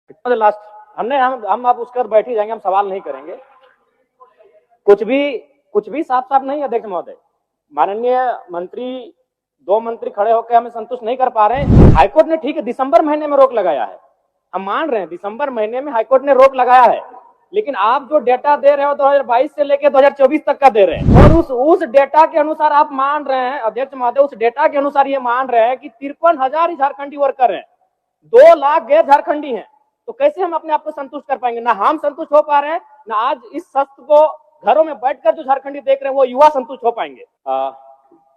Last हमने हम आप उसके बाद बैठ ही जाएंगे, हम सवाल नहीं करेंगे। कुछ भी साफ साफ नहीं है अध्यक्ष महोदय। माननीय मंत्री, दो मंत्री खड़े होकर हमें संतुष्ट नहीं कर पा रहे हैं। हाईकोर्ट ने ठीक है दिसंबर महीने में रोक लगाया है, हम मान रहे हैं दिसंबर महीने में हाईकोर्ट ने रोक लगाया है, लेकिन आप जो डेटा दे रहे हो 2022 से लेकर 2024 तक का दे रहे हैं, और उस डेटा के अनुसार आप मान रहे हैं अध्यक्ष महोदय, उस डेटा के अनुसार ये मान रहे हैं कि 53,000 झारखंडी वर्कर हैं, 2 लाख गैर झारखंडी हैं। तो कैसे हम अपने आप को संतुष्ट कर पाएंगे? ना हम संतुष्ट हो पा रहे हैं, ना आज इस सत्य को घरों में बैठकर जो झारखंडी देख रहे हैं वो युवा संतुष्ट हो पाएंगे।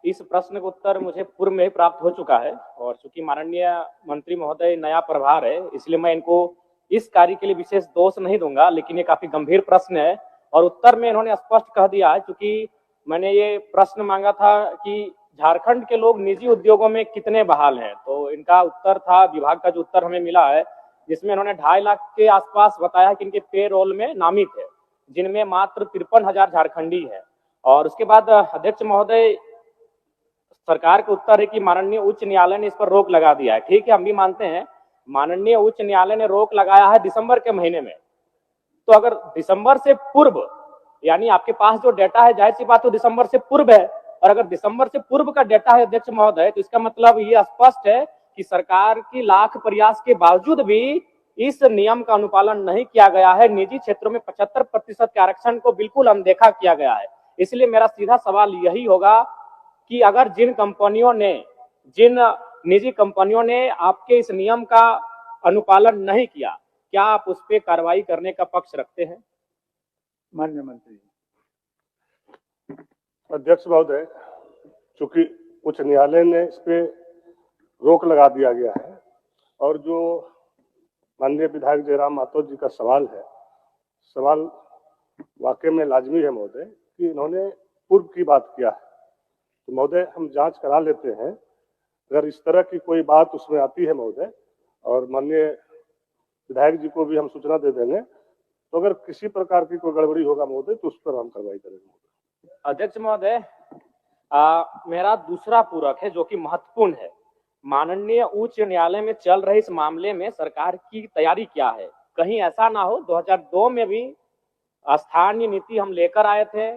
इस प्रश्न का उत्तर मुझे पूर्व में ही प्राप्त हो चुका है, और चूंकि माननीय मंत्री महोदय नया प्रभार है, इसलिए मैं इनको इस कार्य के लिए विशेष दोष नहीं दूंगा, लेकिन ये काफी गंभीर प्रश्न है और उत्तर में इन्होंने स्पष्ट कह दिया है। चूंकि मैंने ये प्रश्न मांगा था कि झारखंड के लोग निजी उद्योगों में कितने बहाल हैं, तो इनका उत्तर था, विभाग का जो उत्तर हमें मिला है, जिसमें इन्होंने 2.5 लाख के आसपास बताया कि इनके पे रोल में नामित है, जिनमें मात्र 53,000 झारखंडी है। और उसके बाद अध्यक्ष महोदय, सरकार का उत्तर है कि माननीय उच्च न्यायालय ने इस पर रोक लगा दिया है। ठीक है, हम भी मानते हैं माननीय उच्च न्यायालय ने रोक लगाया है दिसंबर के महीने में, तो अगर दिसंबर से पूर्व, यानी आपके पास जो डेटा है, जाहिर सी बात तो दिसंबर से पूर्व है, और अगर दिसंबर से पूर्व का डेटा है अध्यक्ष महोदय, तो इसका मतलब ये स्पष्ट है कि सरकार की लाख प्रयास के बावजूद भी इस नियम का अनुपालन नहीं किया गया है। निजी क्षेत्रों में 75% के आरक्षण को बिल्कुल अनदेखा किया गया है। इसलिए मेरा सीधा सवाल यही होगा कि अगर जिन निजी कंपनियों ने आपके इस नियम का अनुपालन नहीं किया, क्या आप उस पर कार्रवाई करने का पक्ष रखते हैं? माननीय मंत्री। अध्यक्ष महोदय, चूंकि उच्च न्यायालय ने इस पे रोक लगा दिया गया है, और जो माननीय विधायक जयराम माथुर जी का सवाल है, सवाल वाकई में लाजमी है महोदय कि इन्होंने पूर्व की बात किया है, तो महोदय हम जांच करा लेते हैं। अगर इस तरह की कोई बात उसमें आती है महोदय, और माननीय विधायक जी को भी हम सूचना दे देंगे, तो अगर किसी प्रकार की कोई गड़बड़ी होगा महोदय तो उस पर हम कार्रवाई करेंगे। अध्यक्ष महोदय, मेरा दूसरा पूरक है जो कि महत्वपूर्ण है। माननीय उच्च न्यायालय में चल रहे इस मामले में सरकार की तैयारी क्या है? कहीं ऐसा ना हो 2002 में भी स्थानीय नीति हम लेकर आए थे,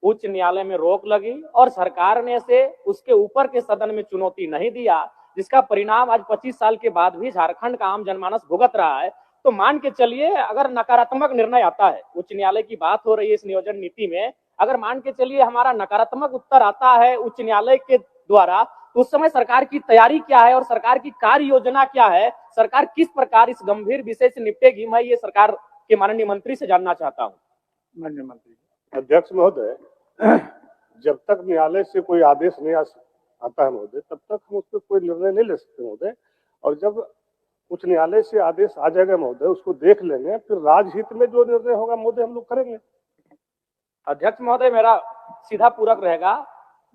उच्च न्यायालय में रोक लगी और सरकार ने से उसके ऊपर के सदन में चुनौती नहीं दिया, जिसका परिणाम आज 25 साल के बाद भी झारखंड का आम जनमानस भुगत रहा है। तो मान के चलिए अगर नकारात्मक निर्णय आता है, उच्च न्यायालय की बात हो रही है इस नियोजन नीति में, अगर मान के चलिए हमारा नकारात्मक उत्तर आता है उच्च न्यायालय के द्वारा, तो उस समय सरकार की तैयारी क्या है और सरकार की कार्य योजना क्या है? सरकार किस प्रकार इस गंभीर विषय से निपटेगी? मैं ये सरकार के माननीय मंत्री से जानना चाहता हूँ। माननीय मंत्री। अध्यक्ष महोदय, जब तक न्यायालय से कोई आदेश नहीं आता है महोदय, तब तक हम उस पर कोई निर्णय नहीं ले सकते महोदय, और जब उच्च न्यायालय से आदेश आ जाएगा महोदय, उसको देख लेंगे, फिर राजहित में जो निर्णय होगा महोदय हम लोग करेंगे। अध्यक्ष महोदय, मेरा सीधा पूरक रहेगा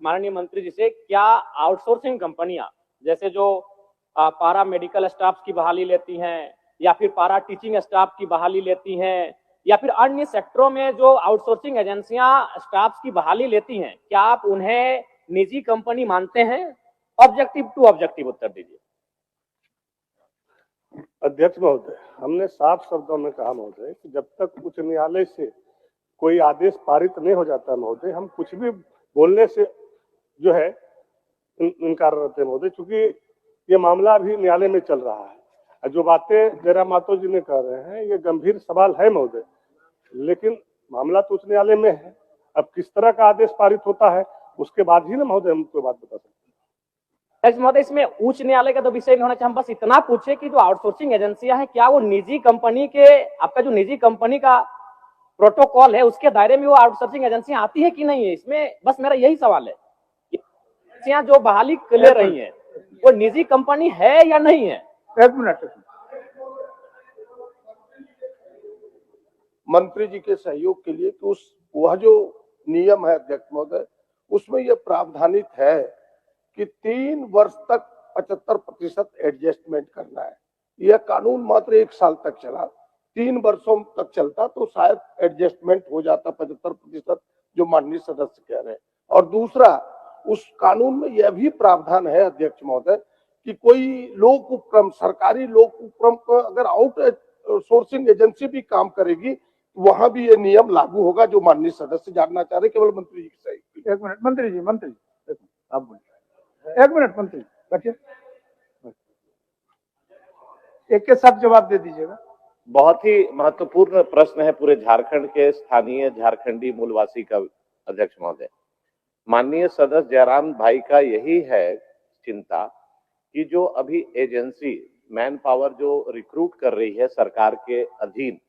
माननीय मंत्री जी से, क्या आउटसोर्सिंग कंपनियां जैसे जो पारा मेडिकल स्टाफ की बहाली लेती हैं, या फिर पारा टीचिंग स्टाफ की बहाली लेती हैं, या फिर अन्य सेक्टरों में जो आउटसोर्सिंग एजेंसियां स्टाफ की बहाली लेती हैं, क्या आप उन्हें निजी कंपनी मानते हैं? ऑब्जेक्टिव टू ऑब्जेक्टिव उत्तर दीजिए। अध्यक्ष महोदय, हमने साफ शब्दों में कहा महोदय कि जब तक उच्च न्यायालय से कोई आदेश पारित नहीं हो जाता महोदय, हम कुछ भी बोलने से जो है इनकार रहते हैं महोदय, क्योंकि ये मामला अभी न्यायालय में चल रहा है। जो बातें जयराम माथुर जी ने कह रहे हैं ये गंभीर सवाल है महोदय, लेकिन मामला तो उच्च न्यायालय में है। अब किस तरह का आदेश पारित होता है उसके बाद ही ना महोदय हम कोई बात बता सकते हैं। महोदय, इसमें उच्च न्यायालय का तो विषय नहीं होना चाहिए, हम बस इतना पूछे कि जो आउटसोर्सिंग एजेंसियां हैं, क्या वो निजी कंपनी के, आपका जो निजी कंपनी का प्रोटोकॉल है उसके दायरे में वो आउटसोर्सिंग एजेंसियां आती है कि नहीं है? इसमें बस मेरा यही सवाल है, एजेंसियां जो बहाली ले रही हैं वो निजी कंपनी है या नहीं है? एक मिनट। मंत्री जी के सहयोग के लिए कि वह जो नियम है अध्यक्ष महोदय, उसमें यह प्रावधानित है कि 3 वर्ष तक 75% एडजस्टमेंट करना है। यह कानून मात्र 1 साल तक चला, 3 वर्षों तक चलता तो शायद एडजस्टमेंट हो जाता 75%, जो माननीय सदस्य कह रहे हैं। और दूसरा, उस कानून में यह भी प्रावधान है अध्यक्ष महोदय कि कोई लोक उपक्रम, सरकारी लोक उपक्रम को अगर आउट आउटसोर्सिंग एजेंसी भी काम करेगी, वहां भी ये नियम लागू होगा जो माननीय सदस्य जानना चाह रहे, केवल मंत्री जी की सही। एक मिनट मंत्री जी, आप बोलिए। एक मिनट मंत्री बैठिए, एक के साथ जवाब दे दीजिएगा। बहुत ही महत्वपूर्ण प्रश्न है पूरे झारखंड के स्थानीय झारखंडी मूलवासी का अध्यक्ष महोदय। माननीय सदस्य जयराम भाई का यही है चिंता कि जो अभी एजेंसी मैन पावर जो रिक्रूट कर रही है सरकार के अधीन,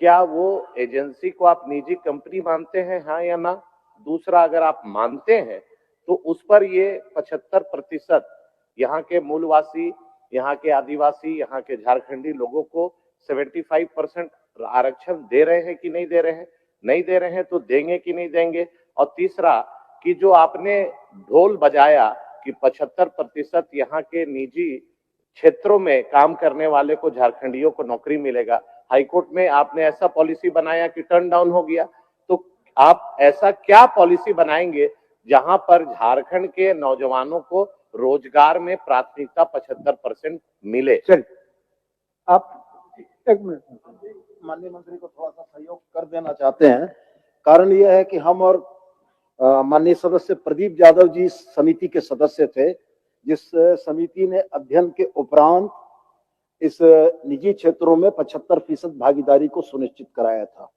क्या वो एजेंसी को आप निजी कंपनी मानते हैं, हाँ या ना? दूसरा, अगर आप मानते हैं तो उस पर ये 75% यहाँ के मूलवासी, यहाँ के आदिवासी, यहाँ के झारखंडी लोगों को 75% आरक्षण दे रहे हैं कि नहीं दे रहे हैं? नहीं दे रहे हैं तो देंगे कि नहीं देंगे? और तीसरा कि जो आपने ढोल बजाया कि 75% यहाँ के निजी क्षेत्रों में काम करने वाले को, झारखंडियों को नौकरी मिलेगा, हाईकोर्ट में आपने ऐसा पॉलिसी बनाया कि टर्न डाउन हो गया, तो आप ऐसा क्या पॉलिसी बनाएंगे जहां पर झारखंड के नौजवानों को रोजगार में प्राथमिकता 75% मिले? चलिए आप एक मिनट। माननीय मंत्री को थोड़ा सा सहयोग कर देना चाहते हैं। कारण यह है कि हम और माननीय सदस्य प्रदीप यादव जी समिति के सदस्य थे, जिस समिति ने अध्ययन के उपरांत इस निजी क्षेत्रों में 75% भागीदारी को सुनिश्चित कराया था।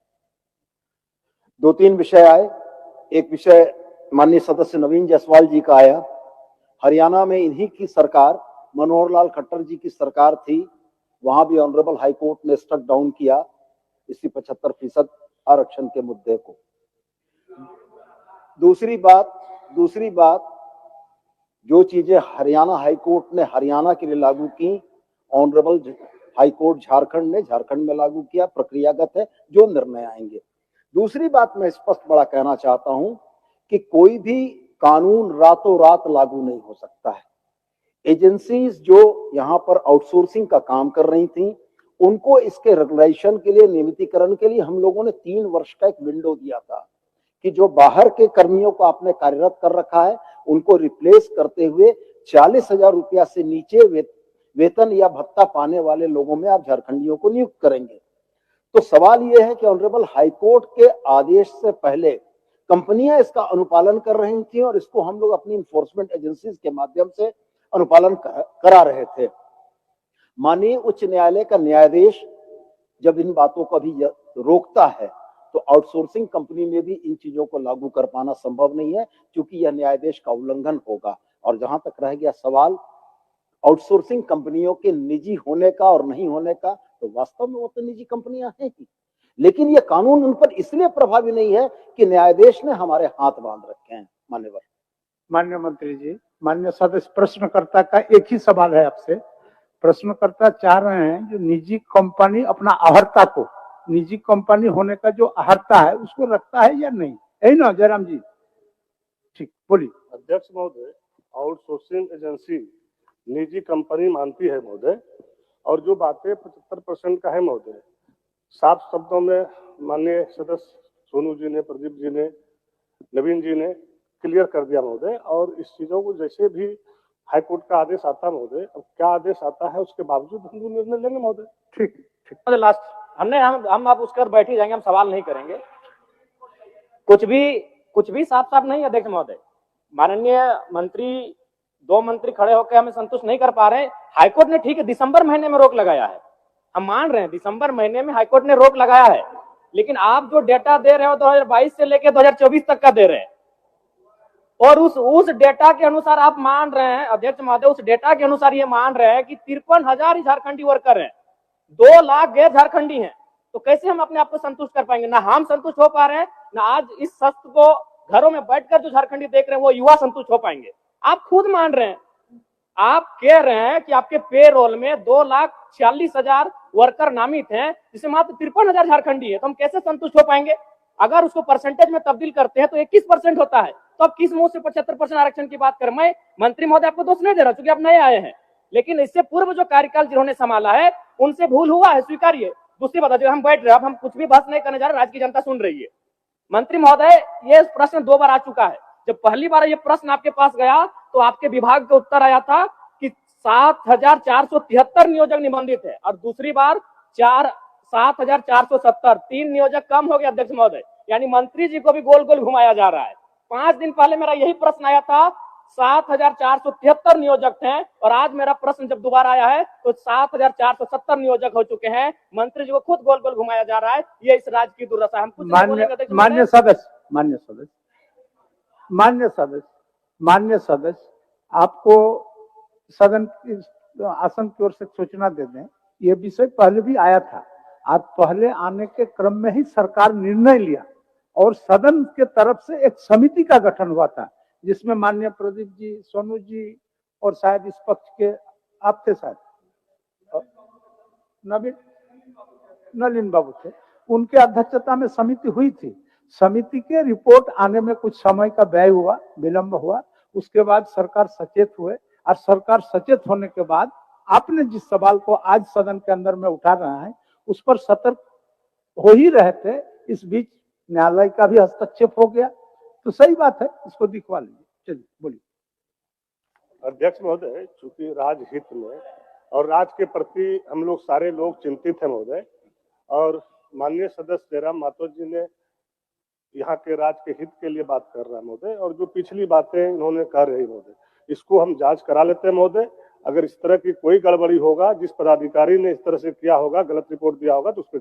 2-3 विषय आए। एक विषय माननीय सदस्य नवीन जायसवाल जी का आया। हरियाणा में इन्हीं की सरकार, मनोहर लाल खट्टर जी की सरकार थी, वहां भी ऑनरेबल हाई कोर्ट ने स्टक डाउन किया इसी 75% आरक्षण के मुद्दे को। दूसरी बात जो चीजें हरियाणा हाई कोर्ट ने हरियाणा के लिए लागू की, ऑनरेबल हाई कोर्ट झारखंड ने झारखंड में लागू किया, प्रक्रियागत है, जो निर्णय आएंगे। दूसरी बात मैं स्पष्ट बड़ा कहना चाहता हूं कि कोई भी कानून रातों रात लागू नहीं हो सकता है। एजेंसीज जो यहाँ पर आउटसोर्सिंग का काम कर रही थी, उनको इसके रेगुलेशन के लिए, नियमितीकरण के लिए हम लोगों ने 3 वर्ष का एक विंडो दिया था कि जो बाहर के कर्मियों को आपने कार्यरत कर रखा है, उनको रिप्लेस करते हुए 40,000 रुपया से नीचे वेतन या भत्ता पाने वाले लोगों में आप झारखंडियों को नियुक्त करेंगे। तो सवाल यह है कि ऑनरेबल हाईकोर्ट के आदेश से पहले कंपनियां इसका अनुपालन कर रही थी और इसको हम लोग अपनी इन्फोर्समेंट एजेंसीज के माध्यम से अनुपालन करा रहे थे। माननीय उच्च न्यायालय का न्यायाधीश जब इन बातों को भी रोकता है तो आउटसोर्सिंग कंपनी में भी इन चीजों को लागू कर पाना संभव नहीं है, क्योंकि यह न्यायाधीश का उल्लंघन होगा। और जहां तक रह गया सवाल आउटसोर्सिंग कंपनियों के निजी होने का और नहीं होने का, तो वास्तव में वो तो निजी कंपनियां हैं ही, लेकिन यह कानून उन पर इसलिए प्रभावी नहीं है कि न्यायाधीश ने हमारे हाथ बांध रखे हैं। मान्यवर। माननीय मंत्री जी, माननीय सदस्य, प्रश्नकर्ता का एक ही सवाल है आपसे। प्रश्नकर्ता चाह रहे हैं जो निजी कंपनी अपना अहर्ता को, निजी कंपनी होने का जो अहर्ता है उसको रखता है या नहीं, यही ना जयराम जी? ठीक, बोलिए। अध्यक्ष महोदय, आउटसोर्सिंग एजेंसी निजी कंपनी मानती है महोदय, और जो बातें 75% का है महोदय, साफ शब्दों में माननीय सदस्य सोनू जी ने, प्रदीप जी ने, नवीन जी ने क्लियर कर दिया महोदय। और इस चीजों को जैसे भी हाईकोर्ट का आदेश आता है महोदय, अब क्या आदेश आता है उसके बावजूद हम लोग निर्णय लेंगे महोदय। ठीक ठीक। लास्ट हम अब उसकर बैठ ही जाएंगे, हम सवाल नहीं करेंगे। कुछ भी साफ साफ नहीं है अध्यक्ष महोदय। माननीय मंत्री, 2 मंत्री खड़े होकर हमें संतुष्ट नहीं कर पा रहे। हाईकोर्ट ने ठीक है दिसंबर महीने में रोक लगाया है, हम मान रहे हैं दिसंबर महीने में हाईकोर्ट ने रोक लगाया है, लेकिन आप जो डेटा दे रहे हो 2022 से लेकर 2024 तक का दे रहे हैं, और उस डेटा के अनुसार आप मान रहे हैं अध्यक्ष महोदय, उस डेटा के अनुसार ये मान रहे हैं कि 53,000 ही झारखंडी वर्कर हैं, 2 लाख गैर झारखंडी हैं। तो कैसे हम अपने आप को संतुष्ट कर पाएंगे? ना हम संतुष्ट हो पा रहे हैं, ना आज इस सत्र को घरों में बैठकर जो झारखंडी देख रहे हैं वो युवा संतुष्ट हो पाएंगे। आप खुद मान रहे हैं, आप कह रहे हैं कि आपके पेरोल में 2,40,000 वर्कर नामित हैं, जिसमें मात्र 53,000 झारखंडी है। तो हम कैसे संतुष्ट हो पाएंगे? अगर उसको परसेंटेज में तब्दील करते हैं तो 21% होता है। तो अब किस मुंह से 75% आरक्षण की बात करें? मैं मंत्री महोदय आपको दोष नहीं दे रहा, क्योंकि आप नए आए हैं, लेकिन इससे पूर्व जो कार्यकाल जिन्होंने संभाला है उनसे भूल हुआ है, स्वीकारिए। दूसरी बात, हम बैठ रहे हैं, अब हम कुछ भी बहस नहीं करने जा रहे, राज्य की जनता सुन रही है। मंत्री महोदय, ये प्रश्न 2 बार आ चुका है। जब पहली बार ये प्रश्न आपके पास गया तो आपके विभाग का उत्तर आया था कि 7,473 नियोजक निबंधित है, और दूसरी बार 7,470, 3 नियोजक कम हो गया अध्यक्ष महोदय, यानी मंत्री जी को भी गोल गोल घुमाया जा रहा है। 5 दिन पहले मेरा यही प्रश्न आया था, 7,473 नियोजक थे, और आज मेरा प्रश्न जब दोबारा आया है तो 7,470 नियोजक हो चुके हैं। मंत्री जी को खुद गोल गोल घुमाया जा रहा है। ये इस राज्य की दुर्दशा है। हम कुछ नहीं बोलेंगे अध्यक्ष महोदय। मान्य सदस्य, आपको सदन की आसन की ओर से सूचना दे दें, ये विषय पहले भी आया था। आज पहले आने के क्रम में ही सरकार निर्णय लिया और सदन के तरफ से एक समिति का गठन हुआ था, जिसमें माननीय प्रदीप जी, सोनू जी और शायद इस पक्ष के आप थे, शायद नलिन बाबू थे, उनके अध्यक्षता में समिति हुई थी। समिति के रिपोर्ट आने में कुछ समय का व्यय हुआ, विलंब हुआ। उसके बाद सरकार सचेत हुए, और सरकार सचेत होने के बाद आपने जिस सवाल को आज सदन के अंदर में उठा रहा है, उस पर सतर्क हो ही रहे थे। इस बीच न्यायालय का भी हस्तक्षेप हो गया, तो सही बात है, इसको दिखवा लीजिए। चलिए बोलिए। अध्यक्ष महोदय, चूंकि राजहित में और राज्य के प्रति हम लोग सारे लोग चिंतित हैं महोदय, और माननीय सदस्य जयराम मातो जी ने यहाँ के राज्य के हित के लिए बात कर रहा है महोदय, और जो पिछली बातें इन्होंने कर रही महोदय, इसको हम जांच करा लेते हैं महोदय। अगर इस तरह की कोई गड़बड़ी होगा, जिस पदाधिकारी ने इस तरह से किया होगा, गलत रिपोर्ट दिया होगा, तो उस पर